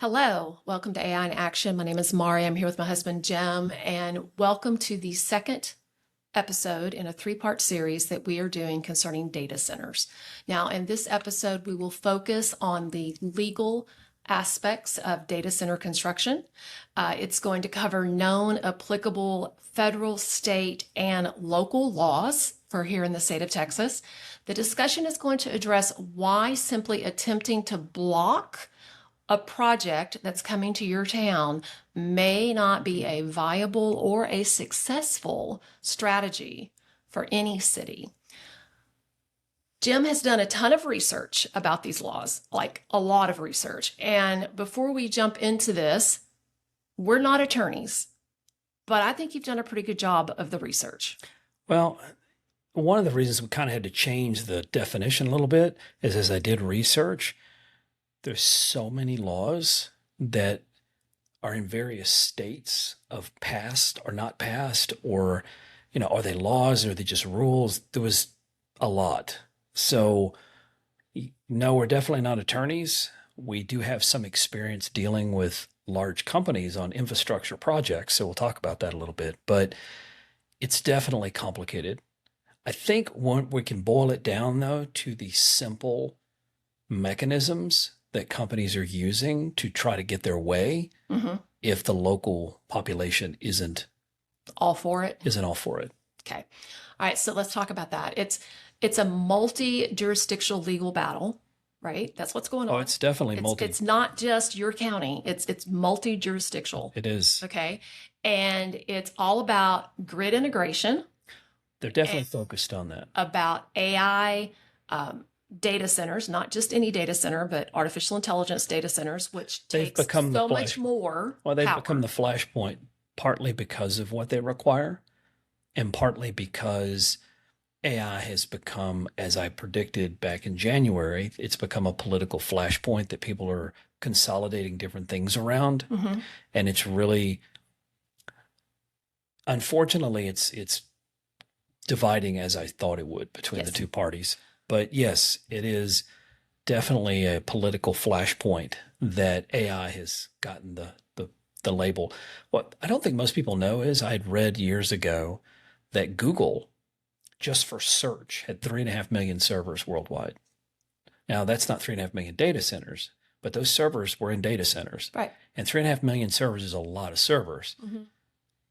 Hello, welcome to AI in Action. My name is Mari. I'm here with my husband Jim, and welcome to the second episode in a three-part series that we are doing concerning data centers. Now, in this episode, we will focus on the legal aspects of data center construction. It's going to cover known applicable federal, state, and local laws for here in the state of Texas. The discussion is going to address why simply attempting to block a project that's coming to your town may not be a viable or a successful strategy for any city. Jim has done a ton of research about these laws, like a lot of research. And before we jump into this, we're not attorneys, but I think you've done a pretty good job of the research. Well, one of the reasons we kind of had to change the definition a little bit is as I did research, there's so many laws that are in various states of passed or not passed, or, are they laws or are they just rules? There was a lot. So, no, we're definitely not attorneys. We do have some experience dealing with large companies on infrastructure projects. So we'll talk about that a little bit, but it's definitely complicated. I think we can boil it down though to the simple mechanisms that companies are using to try to get their way if the local population isn't all for it. Okay. All right. So let's talk about that. It's a multi-jurisdictional legal battle, right? That's what's going on. Oh, it's definitely It's not just your county. It's multi-jurisdictional. It is. Okay. And it's all about grid integration. They're definitely focused on that. About AI, data centers, not just any data center, but artificial intelligence data centers, which takes so much more. Well, they've become the flashpoint partly because of what they require and partly because AI has become, as I predicted back in January, it's become a political flashpoint that people are consolidating different things around. And it's really, unfortunately, it's dividing as I thought it would between the two parties. But yes, it is definitely a political flashpoint that AI has gotten the label. What I don't think most people know is I'd read years ago that Google, just for search, had 3.5 million servers worldwide. Now, that's not 3.5 million data centers, but those servers were in data centers. Right. And 3.5 million servers is a lot of servers.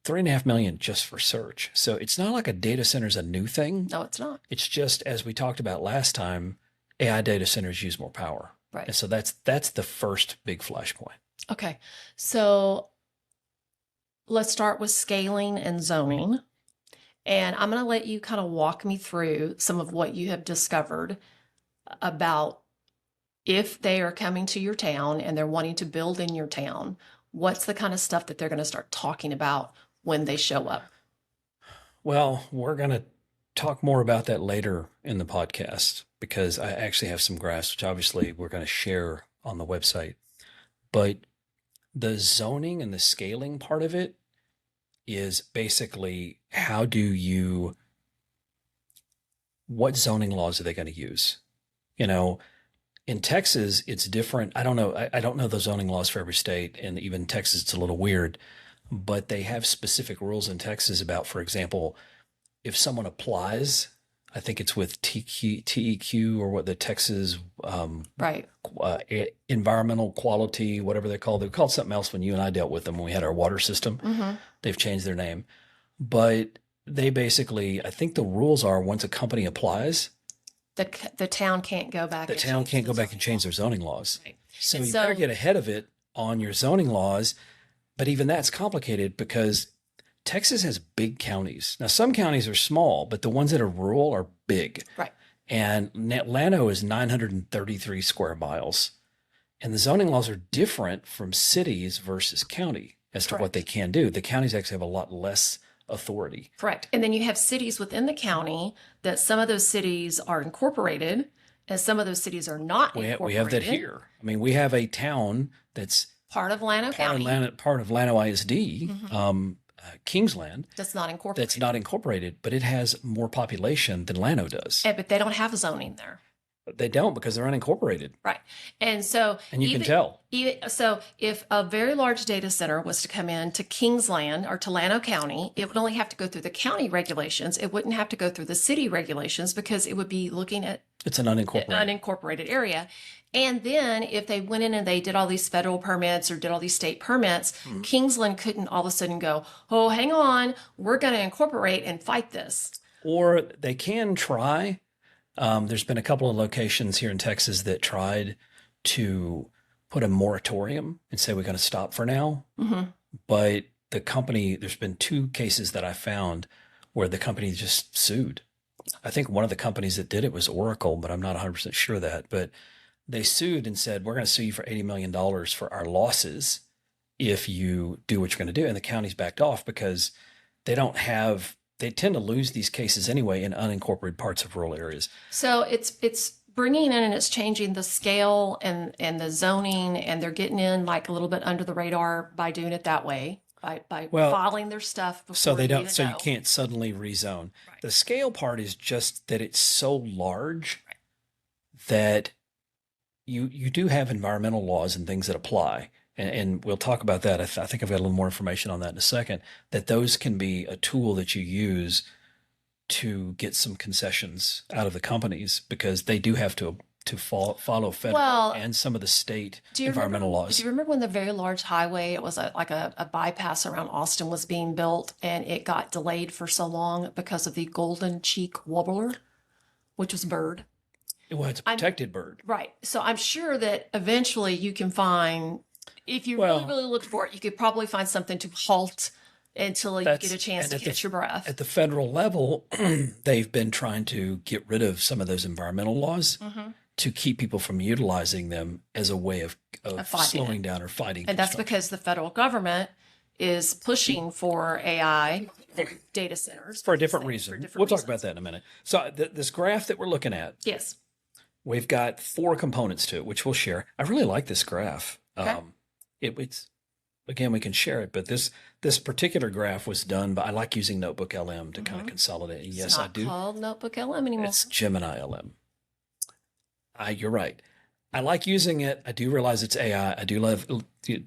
3.5 million just for search. So it's not like a data center is a new thing. No, it's not. It's just, as we talked about last time, AI data centers use more power. Right. And so that's the first big flashpoint. Okay. So let's start with scaling and zoning. And I'm going to let you kind of walk me through some of what you have discovered about if they are coming to your town and they're wanting to build in your town, what's the kind of stuff that they're going to start talking about when they show up? Well, we're going to talk more about that later in the podcast because I actually have some graphs, which obviously we're going to share on the website. But the zoning and the scaling part of it is basically what zoning laws are they going to use? In Texas, it's different. I don't know. I don't know the zoning laws for every state, and even Texas, it's a little weird. But they have specific rules in Texas about, for example, if someone applies, I think it's with TEQ or what the Texas environmental quality, whatever they're called. They're called something else when you and I dealt with them when we had our water system. They've changed their name. But they basically, I think the rules are once a company applies, the town can't go back. The town can't go back and change their zoning laws. Right. So you better get ahead of it on your zoning laws. But even that's complicated because Texas has big counties. Now, some counties are small, but the ones that are rural are big. Right. And Llano is 933 square miles. And the zoning laws are different from cities versus county as to what they can do. The counties actually have a lot less authority. Correct. And then you have cities within the county that some of those cities are incorporated and some of those cities are not incorporated. We have that here. I mean, we have a town that's part of Llano County. Part of Llano ISD, Kingsland. That's not incorporated. That's not incorporated, but it has more population than Llano does. But they don't have zoning there. They don't because they're unincorporated, Right. And so and you can tell. so if a very large data center was to come in to Kingsland or to Llano County, it would only have to go through the county regulations. It wouldn't have to go through the city regulations because it would be looking at It's an unincorporated. unincorporated area. And then if they went in and they did all these federal permits or did all these state permits, Kingsland couldn't all of a sudden go, oh, hang on, we're going to incorporate and fight this. Or they can try. There's been a couple of locations here in Texas that tried to put a moratorium and say we're going to stop for now. But the company, there's been 2 cases that I found where the company just sued. I think one of the companies that did it was Oracle, but I'm not 100% sure of that. But they sued and said, we're going to sue you for $80 million for our losses if you do what you're going to do. And the county's backed off because they don't have, they tend to lose these cases anyway in unincorporated parts of rural areas. So it's bringing in and it's changing the scale and the zoning, and they're getting in like a little bit under the radar by doing it that way, by filing their stuff before So they don't, even so you know. can't suddenly rezone. Right. The scale part is just that it's so large that you do have environmental laws and things that apply. And we'll talk about that. I think I've got a little more information on that in a second, that those can be a tool that you use to get some concessions out of the companies because they do have to follow federal and some of the state environmental laws. Do you remember when the very large highway, it was like a bypass around Austin, was being built and it got delayed for so long because of the golden cheek warbler, which was a bird? Well, it's a protected bird. Right. So I'm sure that eventually you can find, if you really look for it, you could probably find something to halt until you get a chance to catch your breath. At the federal level, they've been trying to get rid of some of those environmental laws to keep people from utilizing them as a way of slowing down or fighting. And that's because the federal government is pushing for AI data centers. For a different reason. We'll talk about that in a minute. So this graph that we're looking at, yes, we've got 4 components to it, which we'll share. I really like this graph. Okay. It's again, we can share it, but this particular graph was done by, I like using Notebook LM to kind of consolidate. And yes, I do. It's not called Notebook LM anymore. It's Gemini LM. You're right. I like using it. I do realize it's AI. I do love,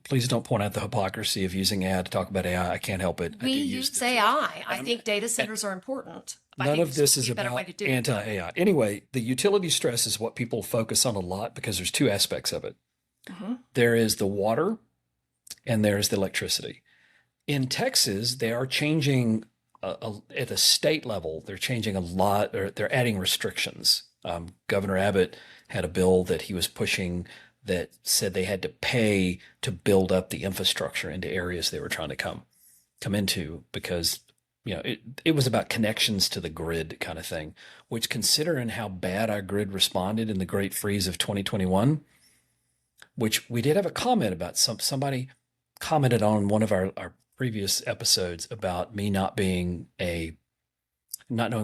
please don't point out the hypocrisy of using AI to talk about AI. I can't help it. We use AI. I think data centers are important. None of this is about anti-AI. Anyway, the utility stress is what people focus on a lot because there's 2 aspects of it. There is the water and there's the electricity. In Texas, they are changing at the state level. They're changing a lot, or they're adding restrictions. Governor Abbott had a bill that he was pushing that said they had to pay to build up the infrastructure into areas they were trying to come into because, you know, it was about connections to the grid kind of thing, which, considering how bad our grid responded in the Great Freeze of 2021, which we did have a comment about. Somebody commented on one of our previous episodes about me not knowing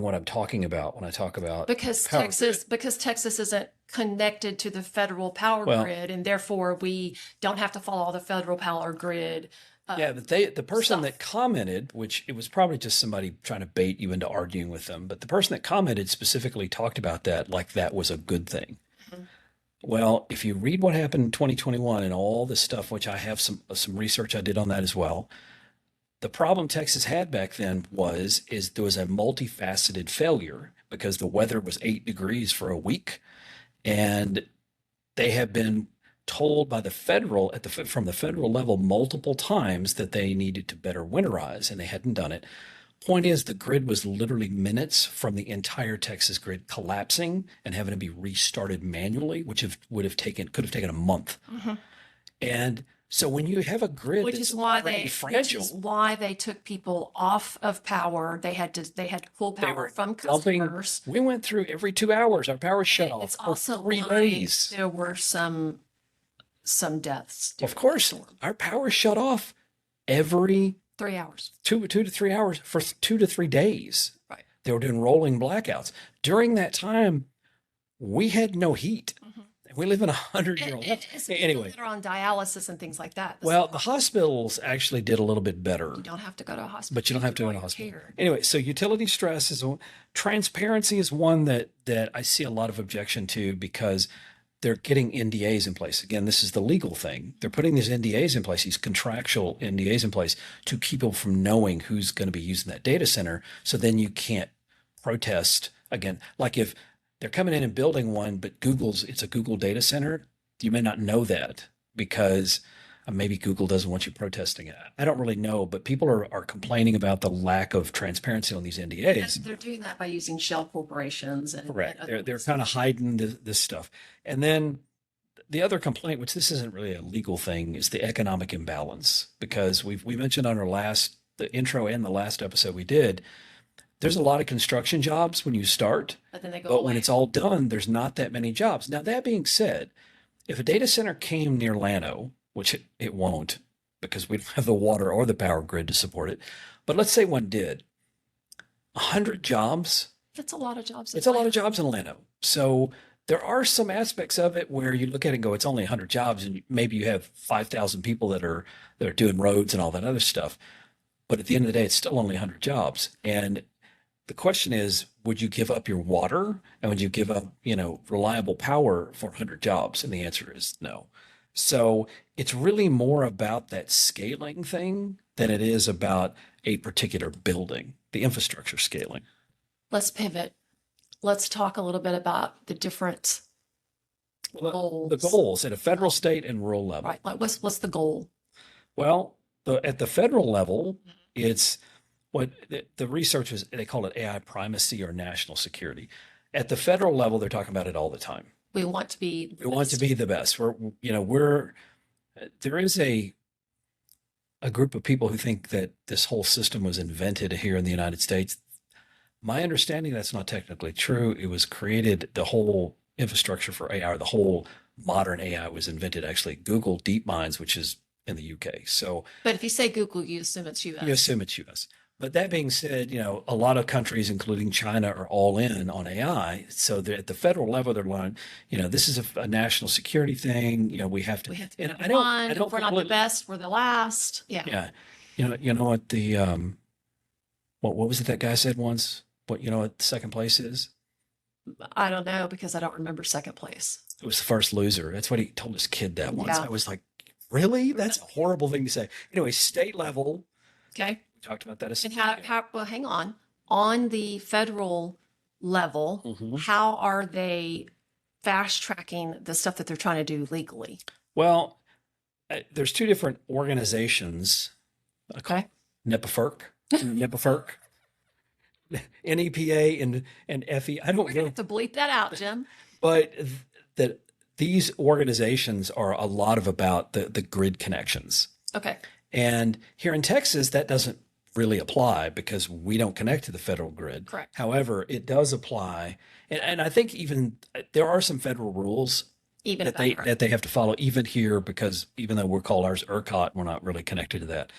what I'm talking about when I talk about because Texas isn't connected to the federal power grid, and therefore we don't have to follow all the federal power grid. But the person that commented, which it was probably just somebody trying to bait you into arguing with them, but the person that commented specifically talked about that like that was a good thing. Well, if you read what happened in 2021 and all this stuff, which I have some research I did on that as well, the problem Texas had back then is there was a multifaceted failure because the weather was 8 degrees for a week, and they have been told by the federal from the federal level multiple times that they needed to better winterize, and they hadn't done it. Point is, the grid was literally minutes from the entire Texas grid collapsing and having to be restarted manually, which could have taken a month. And so when you have a grid Which is why they took people off of power. They had to pull power from customers. We went through every 2 hours. Our power shut off. It's also 3 days. There were some deaths. Of course, our power shut off every 3 hours. 2 to 3 hours for 2 to 3 days. Right. They were doing rolling blackouts. During that time, we had no heat. We live in 100-year-old. It's people Anyway, that are on dialysis and things like that. well, the hospitals actually did a little bit better, You don't have to go to a hospital. but you don't have to go to a Your hospital. care. Anyway, so utility stress is transparency is one that I see a lot of objection to because they're getting NDAs in place. Again, this is the legal thing. They're putting these NDAs in place, these contractual NDAs in place to keep people from knowing who's going to be using that data center. So then you can't protest again. Like if they're coming in and building one, but it's a Google data center, you may not know that because maybe Google doesn't want you protesting it. I don't really know, but people are complaining about the lack of transparency on these NDAs. And they're doing that by using shell corporations and Correct. and other They're things. kind of hiding this stuff. And then the other complaint, which this isn't really a legal thing, is the economic imbalance. Because we mentioned on the intro and the last episode we did, there's a lot of construction jobs when you start, But then they go but when away. it's all done, there's not that many jobs. Now, that being said, if a data center came near Llano, which it won't because we don't have the water or the power grid to support it, but let's say one did, 100 jobs, That's a lot of jobs. it's a lot of jobs in Llano. So there are some aspects of it where you look at it and go, it's only 100 jobs, and maybe you have 5,000 people that are doing roads and all that other stuff. But at the end of the day, it's still only 100 jobs. And the question is, would you give up your water and would you give up, reliable power for 100 jobs? And the answer is no. So it's really more about that scaling thing than it is about a particular building, the infrastructure scaling. Let's pivot. Let's talk a little bit about the different goals. The goals at a federal, state, and rural level. Right. Like what's the goal? Well, at the federal level, it's what the research is, they call it AI primacy or national security. At the federal level, they're talking about it all the time. We want to be We want to be the best. There is a group of people who think that this whole system was invented here in the United States. My understanding, that's not technically true. It was created, the whole infrastructure for AI, or the whole modern AI was invented actually at Google DeepMinds, which is in the UK. So But if you say Google, you assume it's US. you assume it's US. But that being said, a lot of countries, including China, are all in on AI. So at the federal level, they're learning, this is a national security thing. We have to. We have to be And number one. If we're not the completely- best, we're the last. Yeah. Yeah, you know what the what was it that guy said once? What what the second place is? I don't know because I don't remember second place. It was the first loser. That's what he told his kid that once. Yeah. I was like, really? That's a horrible thing to say. Anyway, state level. Okay. We talked about that. And well, hang on. On the federal level, Mhm. how are they fast tracking the stuff that they're trying to do legally? Well, there's two different organizations. Okay. NEPA-FERC, NEPA-FERC, NEPA, and FE. I We're don't gonna know, have to bleep that out, Jim. but that these organizations are a lot about the grid connections. Okay. And here in Texas, that doesn't really apply because we don't connect to the federal grid. Correct. However, it does apply, and I think even there are some federal rules Even that if they have to follow even here, because even though we're called ours ERCOT, we're not really connected to that.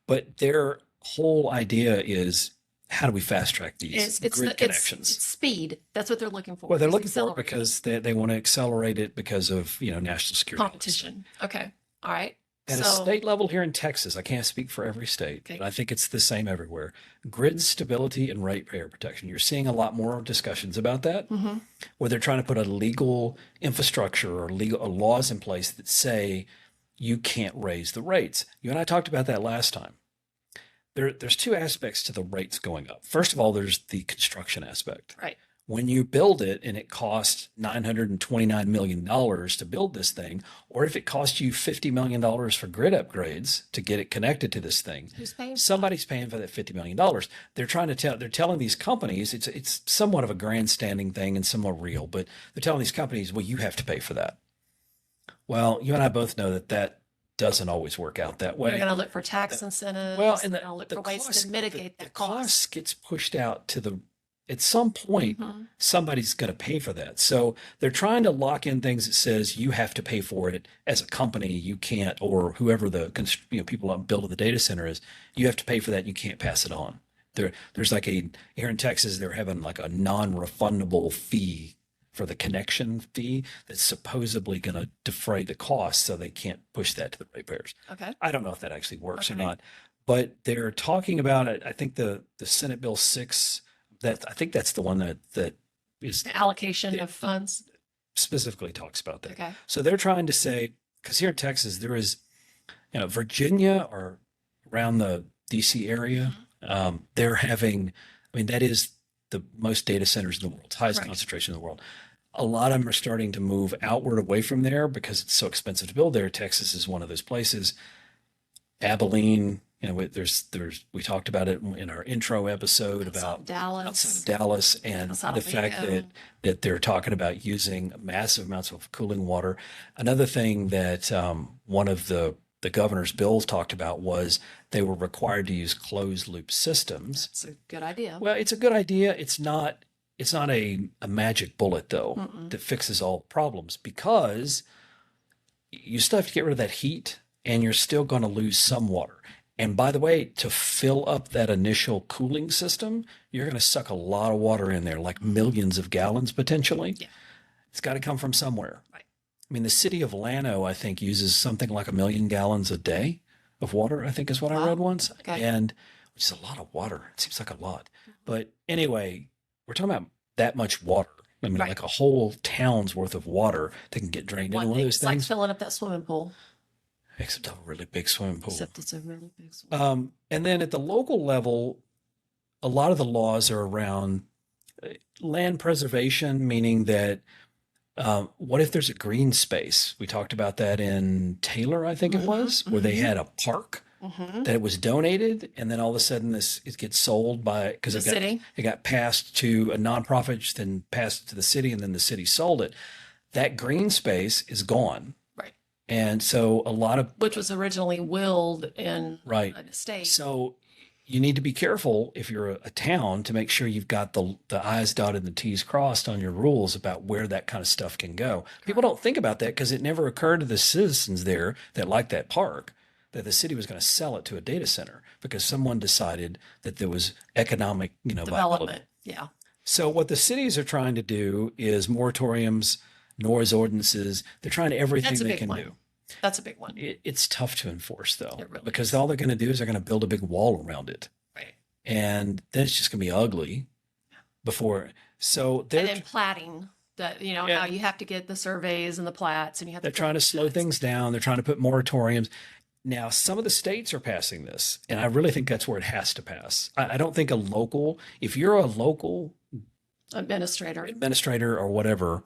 But their whole idea is, how do we fast track these grid connections? It's speed. That's what they're looking for. Well, they're is looking for it accelerating because they want to accelerate it because of national security competition. Okay. All right. At a state level here in Texas, I can't speak for every state, Okay. but I think it's the same everywhere. Grid stability and ratepayer protection. You're seeing a lot more discussions about that, Mhm. where they're trying to put a legal infrastructure or legal laws in place that say you can't raise the rates. You and I talked about that last time. There's two aspects to the rates going up. First of all, there's the construction aspect. Right. When you build it and it costs $929 million to build this thing, or if it costs you $50 million for grid upgrades to get it connected to this thing, Who's paying? somebody's paying for that $50 million. They're telling these companies, it's somewhat of a grandstanding thing and somewhat real, but they're telling these companies, well, you have to pay for that. Well, you and I both know that doesn't always work out that way. They're going to look for tax incentives. Well, and they're going to look the for ways cost, to mitigate the that cost. cost gets pushed out to at some point, Mhm. somebody's going to pay for that. So they're trying to lock in things that says you have to pay for it as a company. You can't, or whoever the people that build the data center is, you have to pay for that. You can't pass it on. There's like here in Texas, they're having like a non-refundable fee for the connection fee that's supposedly going to defray the cost, so they can't push that to the ratepayers. Okay. I don't know if that actually works or Okay. not, but they're talking about it. I think the Senate Bill 6, that I think that's the one that is Allocation of funds. specifically talks about that. Okay. So they're trying to say, because here in Texas, there is, Virginia or around the DC area, they're having, that is the most data centers in the world, highest Correct. concentration in the world. A lot of them are starting to move outward away from there because it's so expensive to build there. Texas is one of those places. Abilene, we talked about it in our intro episode about Dallas. outside of Dallas, and Outside the of fact Waco. that they're talking about using massive amounts of cooling water. Another thing that one of the governor's bills talked about was they were required to use closed loop systems. That's a good idea. Well, it's a good idea. It's not a magic bullet though Mm-mm. that fixes all problems, because you still have to get rid of that heat, and you're still going to lose some water. And by the way, to fill up that initial cooling system, you're going to suck a lot of water in there, like millions of gallons potentially. Yeah. It's got to come from somewhere. Right. The city of Llano, I think, uses something like 1 million gallons a day of water, I think is what I Wow. read once. Okay. And which is a lot of water. It seems like a lot. But anyway, we're talking about that much water. Right. Like a whole town's worth of water that can get drained into one of those It's like things. filling up that swimming pool, Except a really big swimming pool. except it's a really big swimming And then at the local level, a lot of the laws are around land preservation, meaning that what if there's a green space? We talked about that in Taylor, I think it was, where they had a park Mm-hmm. that it was donated, and then all of a sudden it gets sold because The city. it got passed to a nonprofit, which then passed to the city, and then the city sold it. That green space is gone. Right. And so a lot of Which was originally willed in right. an estate. So you need to be careful if you're a town to make sure you've got the I's dotted and the T's crossed on your rules about where that kind of stuff can go. People don't think about that because it never occurred to the citizens there that like that park that the city was going to sell it to a data center because someone decided that there was economic, viability. Development. Yeah. So what the cities are trying to do is moratoriums, noise ordinances. They're trying everything That's a they big can one. do. That's a big one. It's tough to enforce though, It really because is. all they're going to do is they're going to build a big wall around it. Right. And then it's just going to be ugly before. So And then platting that, Yeah. now you have to get the surveys and the plats and you have they're to. trying to slow things down. They're trying to put moratoriums. Now, some of the states are passing this, and I really think that's where it has to pass. I don't think if you're a local Administrator. administrator or whatever,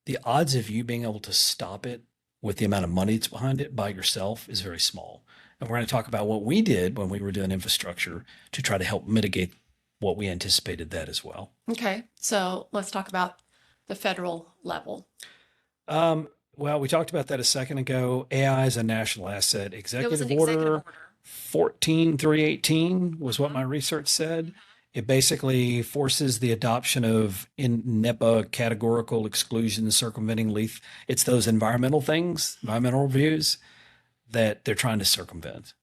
the odds of you being able to stop it with the amount of money that's behind it by yourself is very small. And we're going to talk about what we did when we were doing infrastructure to try to help mitigate what we anticipated that as well. Okay. So let's talk about the federal level. Well, we talked about that a second ago. AI is a national asset. It was Executive an order executive order. 14318 was what my research said. It basically forces the adoption of in NEPA categorical exclusions, circumventing leaf. It's those environmental things, environmental reviews that they're trying to circumvent.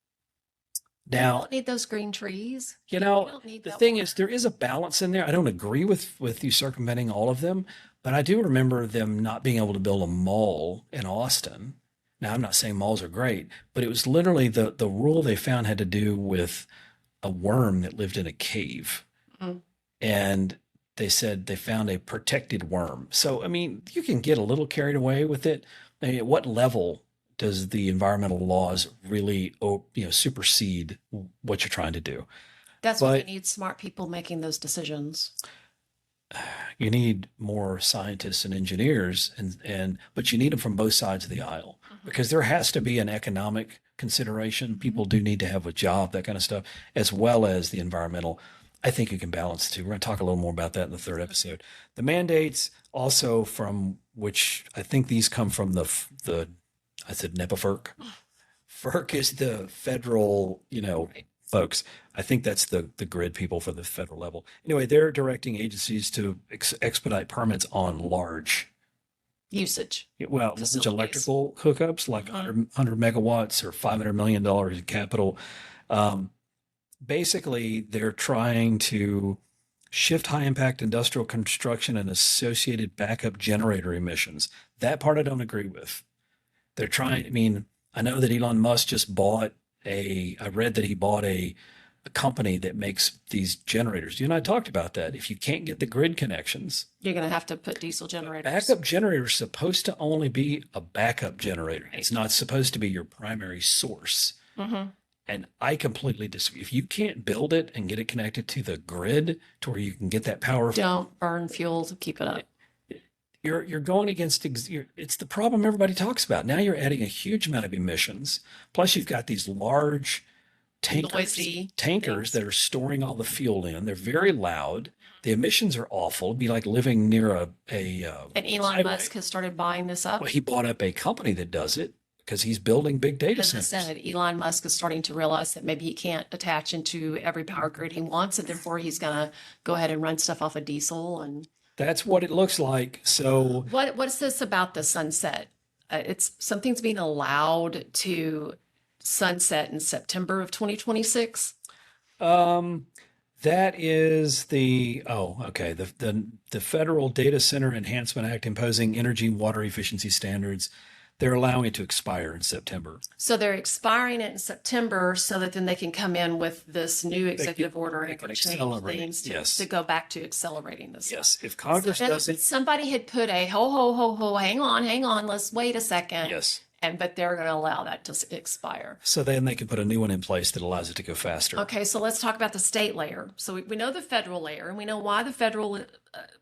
We Now, don't need those green trees. you We know, don't need the that thing water. is, there is a balance in there. I don't agree with you circumventing all of them, but I do remember them not being able to build a mall in Austin. Now, I'm not saying malls are great, but it was literally the rule they found had to do with a worm that lived in a cave. Mm. And they said they found a protected worm. So, you can get a little carried away with it. At what level does the environmental laws really, supersede what you're trying to do? That's why we but- need smart people making those decisions. You need more scientists and engineers, but you need them from both sides of the aisle because there has to be an economic consideration. People do need to have a job, that kind of stuff, as well as the environmental. I think you can balance the two. We're going to talk a little more about that in the third episode. The mandates also from which I think these come from I said NEPA FERC. FERC is the federal, Right. folks. I think that's the grid people for the federal level. Anyway, they're directing agencies to expedite permits on large, Usage. large Facilities. electrical hookups, like 100 megawatts or $500 million in capital. Basically, they're trying to shift high impact industrial construction and associated backup generator emissions. That part I don't agree with. They're trying, I mean, I know that Elon Musk just bought I read that he bought a company that makes these generators. You and I talked about that. If you can't get the grid connections, You're going to have to put diesel generators. backup generator is supposed to only be a backup generator. It's not supposed to be your primary source. Mm-hmm. And I completely disagree. If you can't build it and get it connected to the grid to where you can get that power, Don't burn fuel to keep it up. you're going against, it's the problem everybody talks about. Now you're adding a huge amount of emissions. Plus you've got these large Noisy tankers things. that are storing all the fuel in. They're very loud. The emissions are awful. It'd be like living near And Elon highway. Musk has started buying this up. Well, he bought up a company that does it because he's building big data As I centers. said, Elon Musk is starting to realize that maybe he can't attach into every power grid he wants, and therefore he's going to go ahead and run stuff off of diesel. And That's what it looks like. So what's this about the sunset? It's something's being allowed to sunset in September of 2026. that is the Federal Data Center Enhancement Act imposing energy and water efficiency standards. They're allowing it to expire in September. So they're expiring it in September so that then they can come in with this new executive order they and can change accelerate it, things yes. to go back to accelerating this. Yes, if Congress And doesn't, somebody had put a ho, hang on, let's wait a second. yes. But they're going to allow that to expire. So then they can put a new one in place that allows it to go faster. Okay, so let's talk about the state layer. So we know the federal layer, and we know why the federal is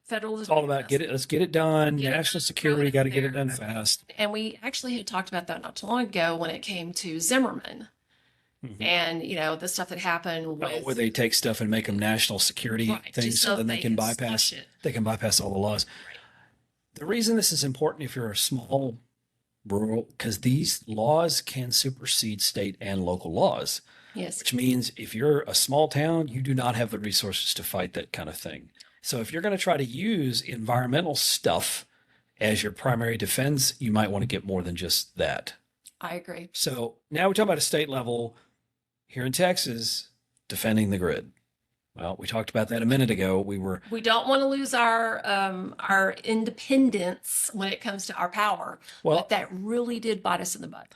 It's all about let's get it done. Get it National done, security, throw got to it get it there. done fast. And we actually had talked about that not too long ago when it came to Zimmerman and the stuff that happened with Where they take stuff and make them national security Right, things just so so then they they can can bypass squash it. they can bypass all the laws. The reason this is important if you're a small rural, because these laws can supersede state and local laws, yes. which means if you're a small town, you do not have the resources to fight that kind of thing. So if you're going to try to use environmental stuff as your primary defense, you might want to get more than just that. I agree. So now we're talking about a state level here in Texas, defending the grid. Well, we talked about that a minute ago. We don't want to lose our independence when it comes to our power. Well- but that really did bite us in the butt.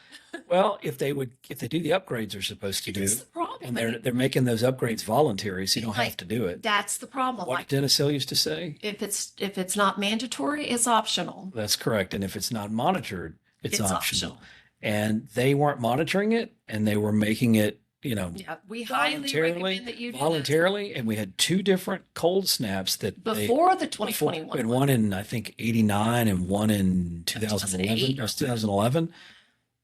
Well, if they do the upgrades they're supposed to do, That's the problem. and I mean, they're making those upgrades voluntary, so you don't Like, have to do it. that's the problem. What Like, did Dennis Hill used to say? if it's not mandatory, it's optional. That's correct. And if it's not monitored, it's It's optional. optional. And they weren't monitoring it, and they were making it, Yeah, we highly recommend that you do voluntarily. And we had two different cold snaps that this they before the 2021. and one in, I think, 89 and one in 2011 or 2011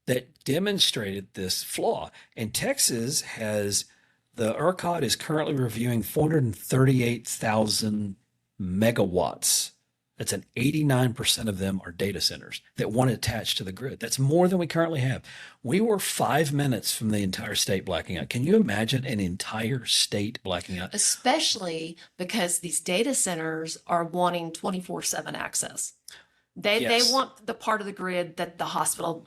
that demonstrated this flaw. And Texas the ERCOT is currently reviewing 438,000 megawatts. That's an 89% of them are data centers that want to attach to the grid. That's more than we currently have. We were 5 minutes from the entire state blacking out. Can you imagine an entire state blacking out? Especially because these data centers are wanting 24/7 access. They Yes. want the part of the grid that the hospital.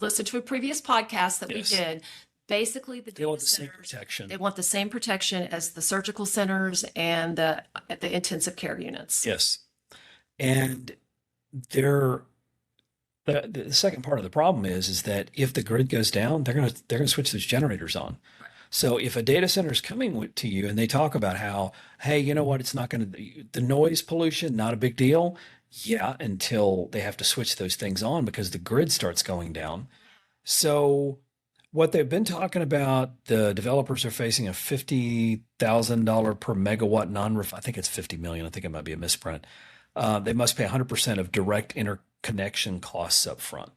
Listen to a previous podcast that Yes. we did. Basically, the They want data the same centers, protection. they want the same protection as the surgical centers and the intensive care units. Yes. And the second part of the problem is that if the grid goes down, they're gonna switch those generators on. So if a data center is coming to you and they talk about how, hey, you know what, it's not going to, the noise pollution, not a big deal. Yeah, until they have to switch those things on because the grid starts going down. So what they've been talking about, the developers are facing a $50,000 per megawatt I think it's 50 million. I think it might be a misprint. They must pay 100% of direct interconnection costs up front.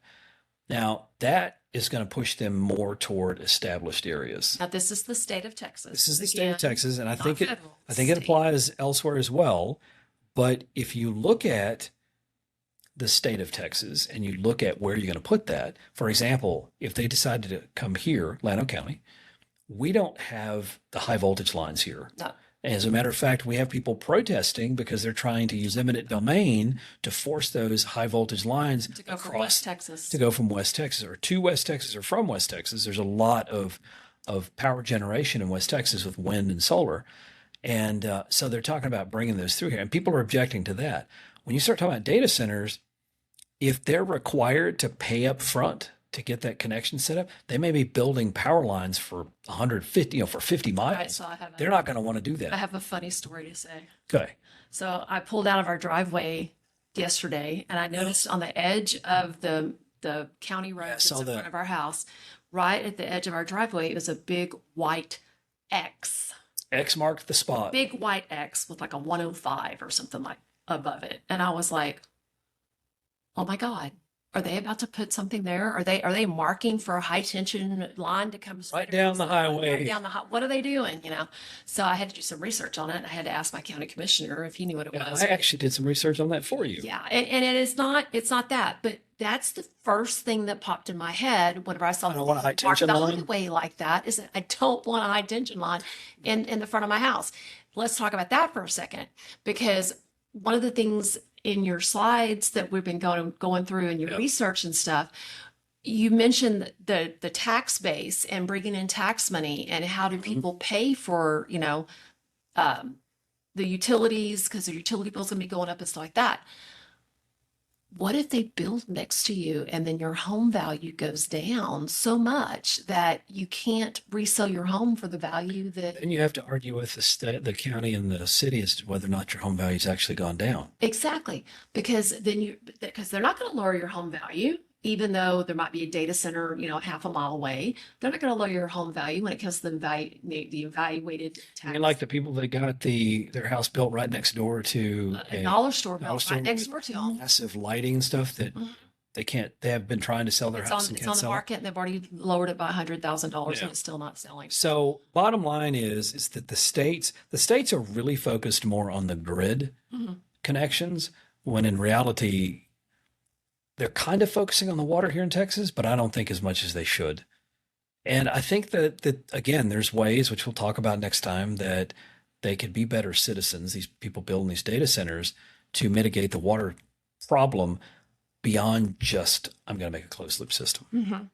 Now, that is going to push them more toward established areas. Now, this is the state of Texas. This is the state of Again, Texas, and I not think it federal, I think it state. applies elsewhere as well. But if you look at the state of Texas and you look at where you're going to put that, for example, if they decided to come here, Llano County, we don't have the high voltage lines here. No. As a matter of fact, we have people protesting because they're trying to use eminent domain to force those high voltage lines To go from across West Texas. to go from West Texas or to West Texas or from West Texas. There's a lot of power generation in West Texas with wind and solar. And so they're talking about bringing those through here, and people are objecting to that. When you start talking about data centers, if they're required to pay up front to get that connection set up, they may be building power lines for 150, for 50 All miles. right, so They're not going to want to do I that. have a funny story to say. Okay. So I pulled out of our driveway yesterday and I noticed on the edge of the county road that's saw in that. front of our house, right at the edge of our driveway, it was a big white X, X marked the spot. big white X with like a 105 or something like above it. And I was like, oh my God, are they about to put something there? Are they marking for a high tension line to come Right down the highway. Right down the what are they doing? So I had to do some research on it. I had to ask my county commissioner if he knew what it was. I actually did some research on that for you. Yeah, and it's not that, but that's the first thing that popped in my head whenever I saw I don't want a high marked tension the line. highway like that. Is that I don't want a high tension line in the front of my house. Let's talk about that for a second, because one of the things in your slides that we've been going through in your Yeah. research and stuff, you mentioned the tax base and bringing in tax money and how do people pay for the utilities, because the utility bill's gonna be going up and stuff like that. What if they build next to you and then your home value goes down so much that you can't resell your home for the value that And you have to argue with the state, the county, and the city as to whether or not your home value's actually gone down. exactly, because because they're not going to lower your home value, even though there might be a data center, half a mile away. They're not going to lower your home value when it comes to the evaluated I tax. mean, like the people that got their house built right next door to a dollar store dollar built store right next door to them. massive lighting and stuff that Mhm. they have been trying to sell their house and It's can't on the sell it. market and they've already lowered it by $100,000 Yeah. and it's still not selling. So bottom line is that the states are really focused more on the grid Mhm. connections, when in reality they're kind of focusing on the water here in Texas, but I don't think as much as they should. And I think that again, there's ways, which we'll talk about next time, that they could be better citizens, these people building these data centers, to mitigate the water problem beyond just, I'm going to make a closed loop system. Mhm.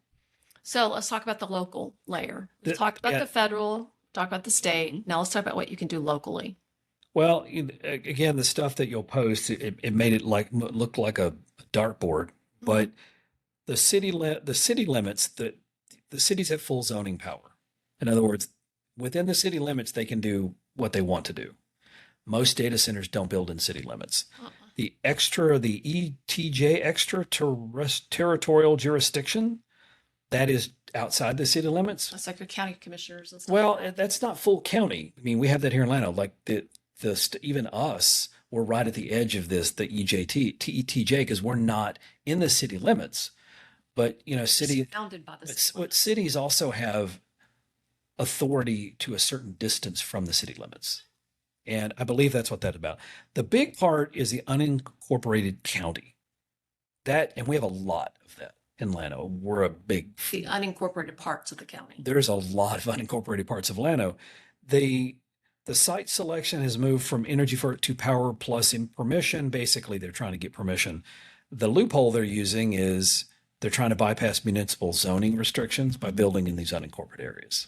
So let's talk about the local layer. We've The- talked about yeah. the federal, talk about the state. Now let's talk about what you can do locally. Well, again, the stuff that you'll post, it made it look like a dartboard, but the city limits, the cities have full zoning power. In other words, within the city limits, they can do what they want to do. Most data centers don't build in city limits. Uh-uh. The ETJ, extraterritorial jurisdiction, that is outside the city limits. That's like your county commissioners and stuff. Well, that's not full county. I mean, we have that here in Atlanta. Like even us, we're right at the edge of this, the ETJ, because we're not in the city limits. But Surrounded by the what cities also have authority to a certain distance from the city limits. And I believe that's what that's about. The big part is the unincorporated county. And we have a lot of that in Llano. We're a big, the unincorporated parts of the county. there's a lot of unincorporated parts of Llano. The site selection has moved from energy to power plus in permission. Basically, they're trying to get permission. The loophole they're using is they're trying to bypass municipal zoning restrictions by building in these unincorporated areas.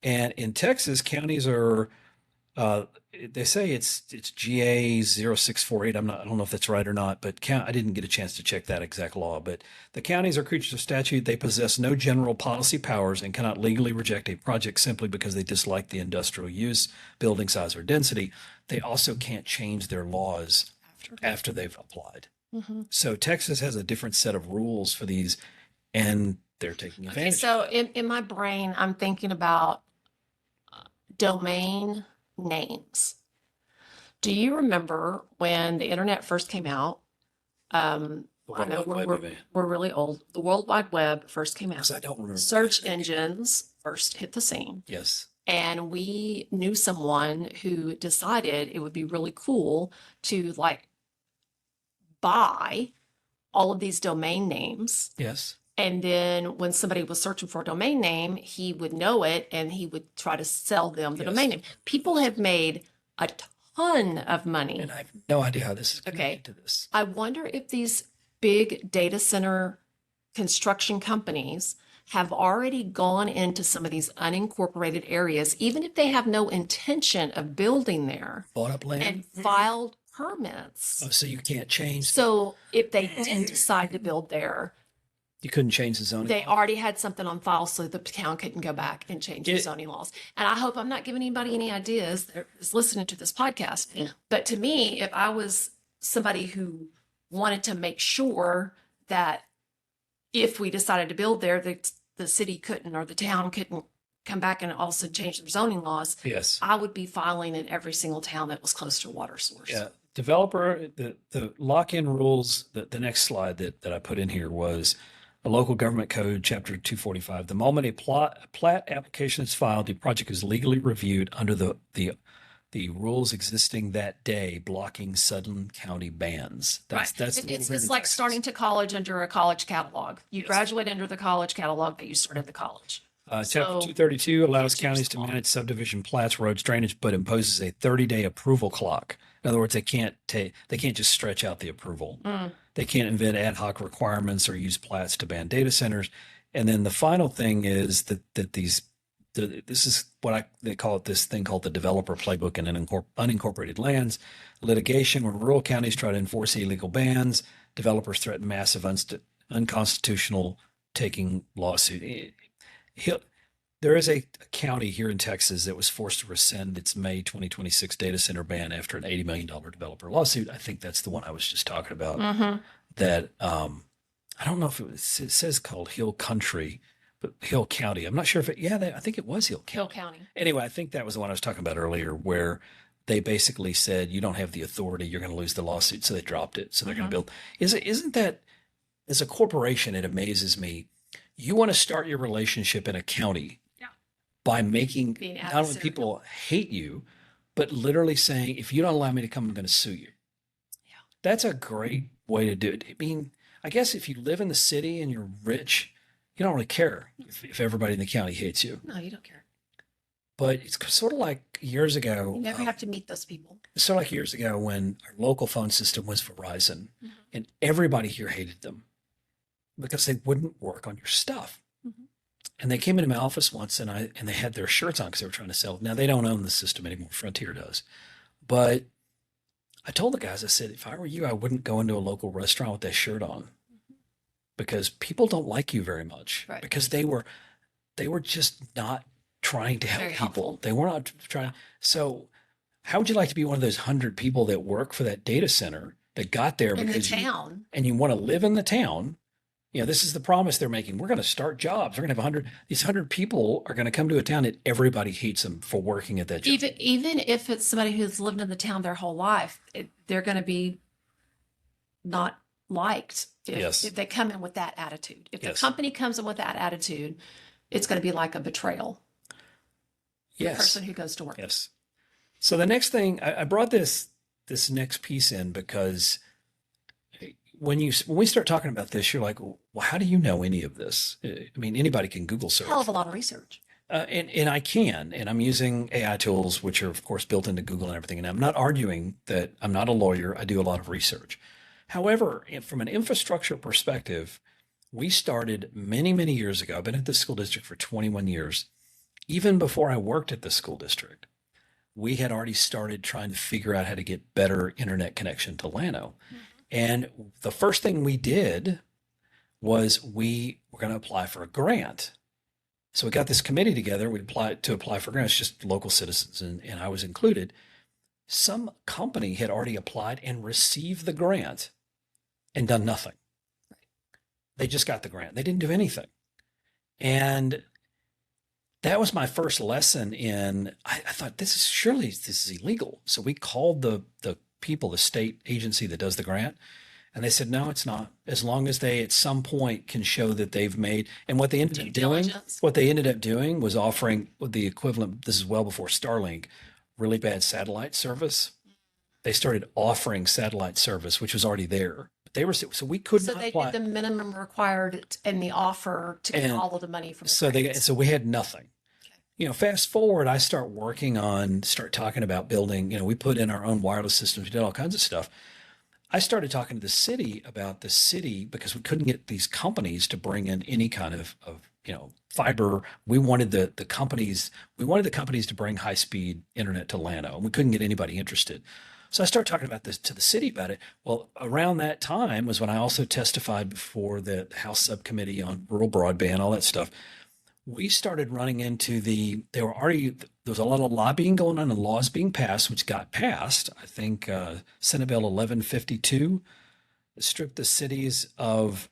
And in Texas, counties are, they say it's GA 0648. I don't know if that's right or not, but I didn't get a chance to check that exact law. But the counties are creatures of statute. They possess no general policy powers and cannot legally reject a project simply because they dislike the industrial use, building size, or density. They also can't change their laws after they've applied. Mm-hmm. So Texas has a different set of rules for these, and they're taking Okay, advantage. so in my brain, I'm thinking about domain names. Do you remember when the internet first came out? I know we're really old. The World Wide Web first came out. Because I don't remember. Search engines first hit the scene. Yes. And we knew someone who decided it would be really cool to buy all of these domain names. Yes. And then when somebody was searching for a domain name, he would know it and he would try to sell them the Yes. domain name. People have made a ton of money. And I have no idea how this is connected Okay. to this. I wonder if these big data center construction companies have already gone into some of these unincorporated areas, even if they have no intention of building there, Bought up land. and filed permits. Oh, so you can't change. So if they did decide to build there, You couldn't change the zoning. they already had something on file, so the town couldn't go back and change the It- zoning laws. And I hope I'm not giving anybody any ideas that is listening to this podcast. But to me, if I was somebody who wanted to make sure that if we decided to build there, the city couldn't, or the town couldn't come back and also change their zoning laws, Yes. I would be filing in every single town that was close to a water source. Yeah. Developer, the lock-in rules, the next slide that I put in here was a local government code, chapter 245. The moment a plat application is filed, the project is legally reviewed under the rules existing that day, blocking Sutherland County bans. That's It's like starting to college under a college catalog. You graduate under the college catalog that you started the college. Chapter So- 232 allows It's counties just to law. manage subdivision plats, roads, drainage, but imposes a 30-day approval clock. In other words, they can't just stretch out the approval. They can't invent ad hoc requirements or use plats to ban data centers. And then the final thing is that this is what they call it, this thing called the developer playbook in unincorporated lands litigation, where rural counties try to enforce illegal bans. Developers threaten massive unconstitutional taking lawsuit. There is a county here in Texas that was forced to rescind its May 2026 data center ban after an $80 million developer lawsuit. I think that's the one I was just talking about. That I don't know if it says called Hill Country, but Hill County. I'm not sure if I think it was Hill County. Hill County. Anyway, I think that was the one I was talking about earlier, where they basically said, you don't have the authority, you're going to lose the lawsuit. So they dropped it. So they're going to build. Isn't that, as a corporation, it amazes me. You want to start your relationship in a county by making Being not only adversarial. people hate you, but literally saying, if you don't allow me to come, I'm going to sue you. Yeah. That's a great way to do it. I mean, I guess if you live in the city and you're rich, you don't really care if everybody in the county hates you. No, you don't care. But it's sort of like years ago. You never have to meet those people. It's sort of like years ago when our local phone system was Verizon, and everybody here hated them because they wouldn't work on your stuff. And they came into my office once, and they had their shirts on because they were trying to sell. Now they don't own the system anymore. Frontier does, but I told the guys, I said, if I were you, I wouldn't go into a local restaurant with that shirt on, because people don't like you very much, Right. because they were just not trying to help Very people. helpful. They were not trying. So how would you like to be one of those 100 people that work for that data center that got there In the because town. and you want to live in the town? You know, this is the promise they're making. We're going to start jobs. We're going to have 100. These 100 people are going to come to a town that everybody hates them for working at that job. Even if it's somebody who's lived in the town their whole life, they're going to be not liked Yes. if they come in with that attitude. If the Yes. company comes in with that attitude, it's going to be like a betrayal. The Yes. person who goes to work. Yes. So the next thing I brought this next piece in because when we start talking about this, you're like, well, how do you know any of this? I mean, anybody can Google search. Hell of a lot of research. And I can, and I'm using AI tools, which are of course built into Google and everything. And I'm not arguing that I'm not a lawyer. I do a lot of research. However, from an infrastructure perspective, we started many, many years ago. I've been at the school district for 21 years. Even before I worked at the school district, we had already started trying to figure out how to get better internet connection to Llano. And the first thing we did was we were going to apply for a grant. So we got this committee together. We applied to apply for grants, just local citizens, and I was included. Some company had already applied and received the grant and done nothing. They just got the grant. They didn't do anything. And that was my first lesson in, I thought, this is illegal. So we called the people, the state agency that does the grant, and they said, no, it's not. As long as they at some point can show that they've made, and what they ended up doing was offering the equivalent, this is well before Starlink, really bad satellite service. They started offering satellite service, which was already there. So we could So not they apply. did the minimum required in the offer to get And all of the money from the So grants. we had nothing. You know, fast forward, I start talking about building, we put in our own wireless systems, we did all kinds of stuff. I started talking to the city about the city because we couldn't get these companies to bring in any kind of fiber. We wanted the companies to bring high speed internet to Llano, and we couldn't get anybody interested. So I started talking about this to the city about it. Well, around that time was when I also testified before the House subcommittee on rural broadband, all that stuff. We started running into there was a lot of lobbying going on and laws being passed, which got passed. I think Senate Bill 1152 stripped the cities of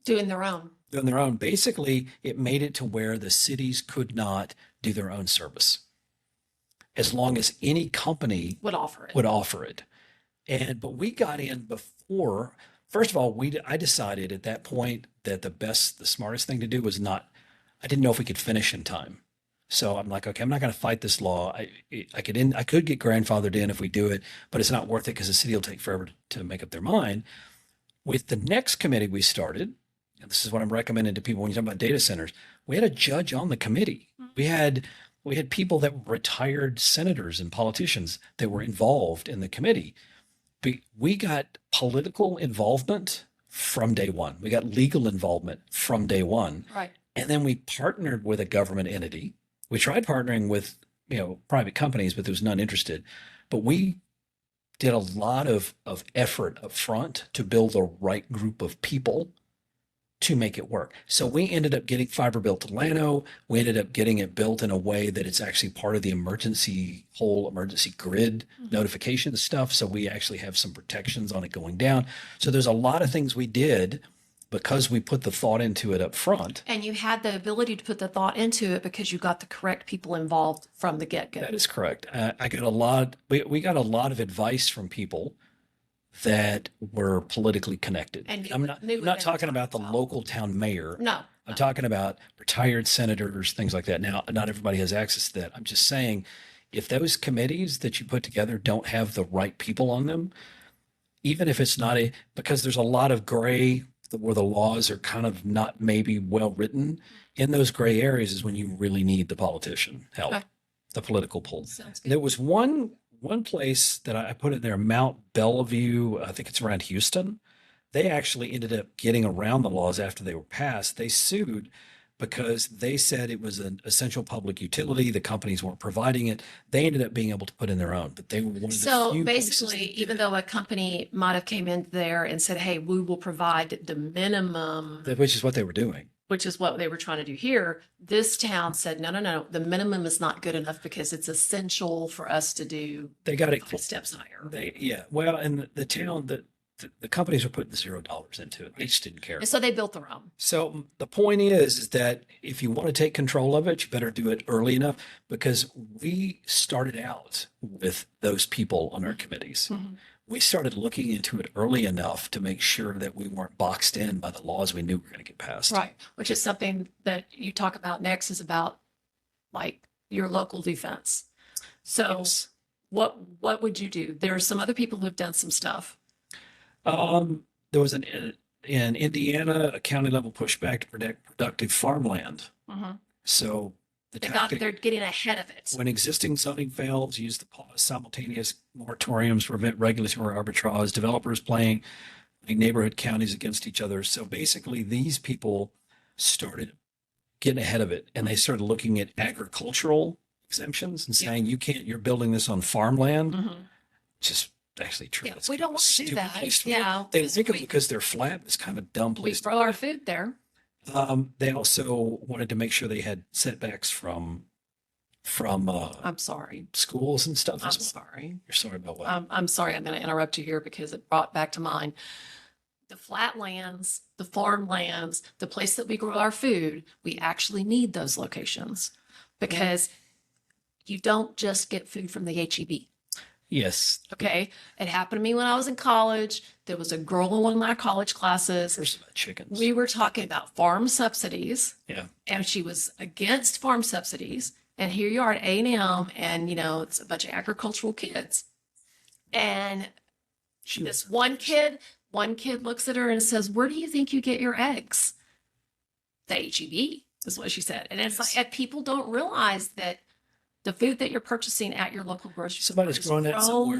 Doing their own. doing their own. Basically, it made it to where the cities could not do their own service as long as any company Would offer it. would offer it. But we got in before. First of all, I decided at that point that the smartest thing to do was not. I didn't know if we could finish in time. So I'm like, okay, I'm not going to fight this law. I could get grandfathered in if we do it, but it's not worth it because the city will take forever to make up their mind. With the next committee we started, and this is what I'm recommending to people when you talk about data centers, we had a judge on the committee. We had people that were retired senators and politicians that were involved in the committee. We got political involvement from day one. We got legal involvement from day one. Right. And then we partnered with a government entity. We tried partnering with, private companies, but there was none interested. But we did a lot of effort up front to build the right group of people to make it work. So we ended up getting fiber built to Llano. We ended up getting it built in a way that it's actually part of the whole emergency grid notification stuff. So we actually have some protections on it going down. So there's a lot of things we did because we put the thought into it up front. And you had the ability to put the thought into it because you got the correct people involved from the get-go. That is correct. I got a lot. We got a lot of advice from people that were politically connected. And I'm not talking about the local town mayor. No. I'm talking about retired senators, things like that. Now, not everybody has access to that. I'm just saying, if those committees that you put together don't have the right people on them, even if it's not because there's a lot of gray where the laws are kind of not maybe well written, in those gray areas is when you really need the politician help, Okay. the political pull. Sounds good. There was one place that I put in there, Mount Bellevue, I think it's around Houston. They actually ended up getting around the laws after they were passed. They sued because they said it was an essential public utility. The companies weren't providing it. They ended up being able to put in their own, but they were one of the So few basically, places that did even it. though a company might have came in there and said, hey, we will provide the minimum, Which is what they were doing. which is what they were trying to do here, this town said, no, the minimum is not good enough because it's essential for us to do They got it. 5 steps higher. Well, and the town the companies were putting $0 into it. They just didn't care. And so they built their own. So the point is that if you want to take control of it, you better do it early enough, because we started out with those people on our committees. We started looking into it early enough to make sure that we weren't boxed in by the laws we knew were going to get passed. Right. Which is something that you talk about next, is about like your local defense. So Yes. what would you do? There are some other people who've done some stuff. There was in Indiana, a county level pushback to protect productive farmland. So They're getting ahead of it. when existing zoning fails, use the simultaneous moratoriums to prevent regulatory arbitrage, developers playing neighborhood counties against each other. So basically, these people started getting ahead of it, and they started looking at agricultural exemptions and saying, you're building this on farmland. Just actually true. Yeah, we don't want to do that. Yeah. They think of it because they're flat. It's kind of a dumb We place. grow our food there. They also wanted to make sure they had setbacks from I'm sorry. schools and stuff. I'm as well. sorry. You're sorry about what? I'm sorry. I'm going to interrupt you here because it brought back to mind the flatlands, the farmlands, the place that we grow our food. We actually need those locations because you don't just get food from the HEB. Yes. Okay. It happened to me when I was in college. There was a girl in one of my college classes. First about chickens. We were talking about farm subsidies. Yeah. And she was against farm subsidies. And here you are at A&M, and it's a bunch of agricultural kids. And this one kid looks at her and says, "Where do you think you get your eggs?" The HEB is what she said. And it's like, and people don't realize that the food that you're purchasing at your local grocery store Somebody's is growing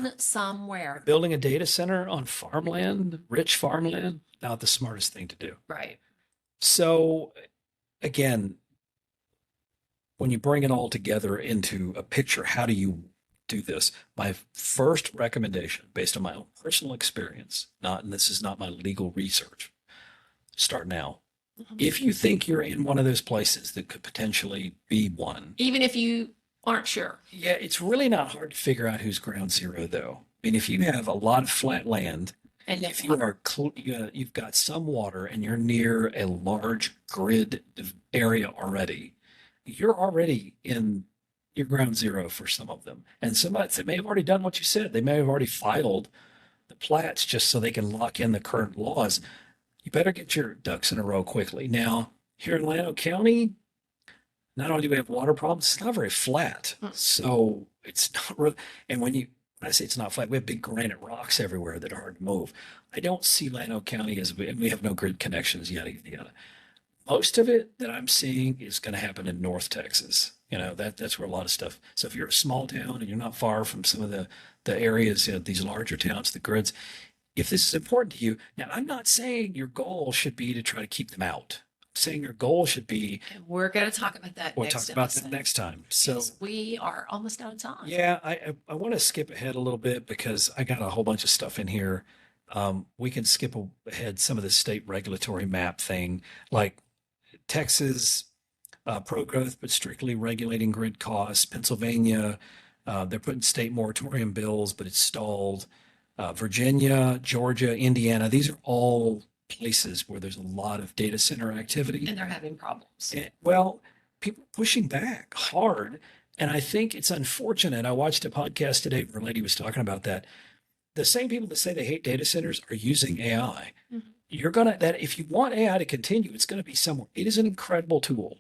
that somewhere. Building a data center on farmland, rich farmland, not the smartest thing to do. Right. So again, when you bring it all together into a picture, how do you do this? My first recommendation, based on my own personal experience, and this is not my legal research, start now. If you think you're in one of those places that could potentially be one, Even if you aren't sure. yeah, it's really not hard to figure out who's ground zero, though. I mean, if you have a lot of flat land, And if you are you've got some water and you're near a large grid area already, you're already in your ground zero for some of them. And somebody they may have already done what you said. They may have already filed the plats just so they can lock in the current laws. You better get your ducks in a row quickly. Now, here in Llano County, not only do we have water problems, it's not very flat. So it's not really, and when I say it's not flat, we have big granite rocks everywhere that are hard to move. I don't see Llano County and we have no grid connections yet. Most of it that I'm seeing is going to happen in North Texas. That's where a lot of stuff. So if you're a small town and you're not far from some of the areas, these larger towns, the grids, if this is important to you, now I'm not saying your goal should be to try to keep them out. I'm saying your goal should be. And we're going to talk about that We'll next talk about that episode, next time. So because we are almost out of time. yeah, I want to skip ahead a little bit because I got a whole bunch of stuff in here. We can skip ahead some of the state regulatory map thing, like Texas, pro-growth, but strictly regulating grid costs. Pennsylvania, they're putting state moratorium bills, but it's stalled. Virginia, Georgia, Indiana, these are all places where there's a lot of data center activity. And they're having problems. Well, people are pushing back hard. And I think it's unfortunate. I watched a podcast today where a lady was talking about that. The same people that say they hate data centers are using AI. Mhm. If you want AI to continue, it's going to be somewhere. It is an incredible tool.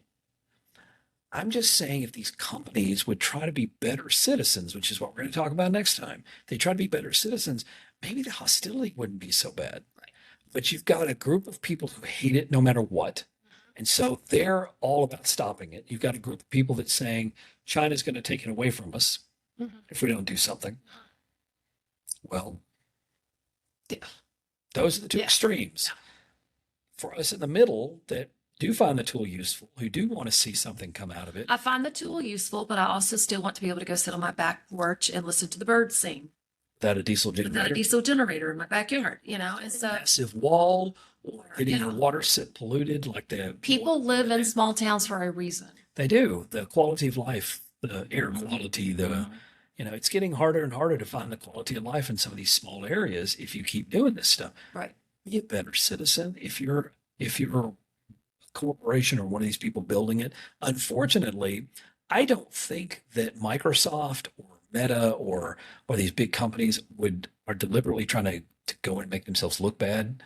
I'm just saying if these companies would try to be better citizens, which is what we're going to talk about next time, they try to be better citizens, maybe the hostility wouldn't be so bad. Right. But you've got a group of people who hate it no matter what. And so they're all about stopping it. You've got a group of people that's saying China's going to take it away from us if we don't do something. Well, Yeah. those are the two Yeah. extremes. Yeah. For us in the middle that do find the tool useful, who do want to see something come out of it. I find the tool useful, but I also still want to be able to go sit on my back porch and listen to the birds sing Without a diesel without a generator, diesel generator in my backyard, and so massive wall, or getting your Yeah. water sit polluted like people live in small towns for a reason. they do. The quality of life, the air quality, it's getting harder and harder to find the quality of life in some of these small areas if you keep doing this stuff. Right. Be a better citizen if you're a corporation or one of these people building it. Unfortunately, I don't think that Microsoft or Meta or these big companies are deliberately trying to go and make themselves look bad.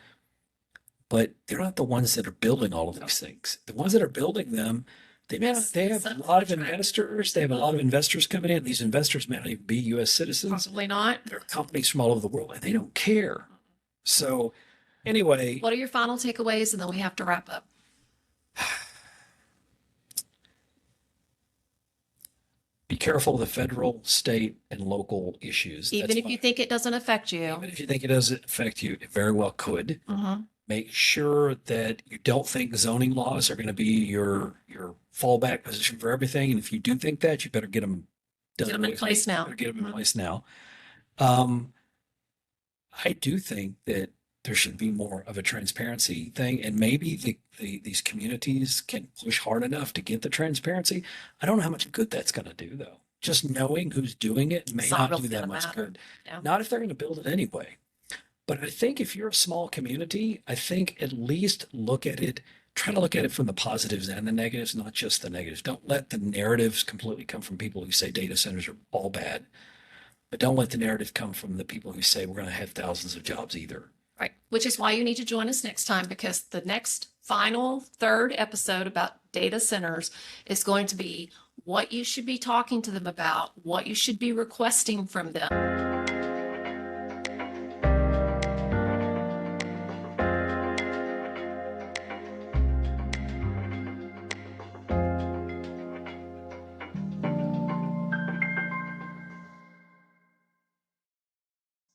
But they're not the ones that are building all of these things. The ones that are building them, they have a lot of investors. They have a lot of investors coming in. These investors may not even be U.S. citizens. Possibly not. They're companies from all over the world, and they don't care. So anyway, What are your final takeaways? And then we have to wrap up. be careful of the federal, state, and local issues. Even That's if you fine. think it doesn't affect you. Even if you think it doesn't affect you, it very well could. Mhm. Make sure that you don't think zoning laws are going to be your fallback position for everything. And if you do think that, you better get them done. Get them in with. place now. Better get them in Mhm. place now. I do think that there should be more of a transparency thing, and maybe these communities can push hard enough to get the transparency. I don't know how much good that's going to do, though. Just knowing who's doing it may It's not not really do that gonna much matter. good. Yeah. Not if they're going to build it anyway. But I think if you're a small community, I think at least try to look at it from the positives and the negatives, not just the negatives. Don't let the narratives completely come from people who say data centers are all bad. But don't let the narrative come from the people who say we're going to have thousands of jobs either. Right. Which is why you need to join us next time, because the next final third episode about data centers is going to be what you should be talking to them about, what you should be requesting from them.